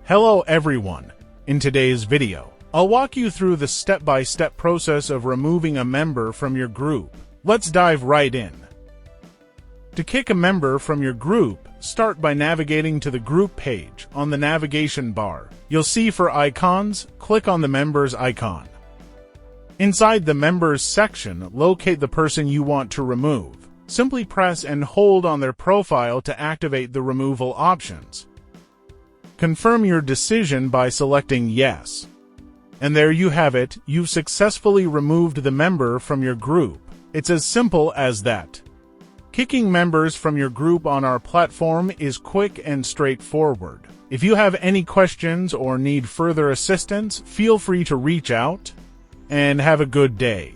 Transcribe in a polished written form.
Hello everyone. In today's video, I'll walk you through the step-by-step process of removing a member from your group. Let's dive right in. To kick a member from your group, start by navigating to the group page. On the navigation bar, you'll see for icons, click on the members icon. Inside the members section, locate the person you want to remove. Simply press and hold on their profile to activate the removal options. Confirm your decision by selecting Yes. And there you have it, you've successfully removed the member from your group. It's as simple as that. Kicking members from your group on our platform is quick and straightforward. If you have any questions or need further assistance, feel free to reach out, and have a good day.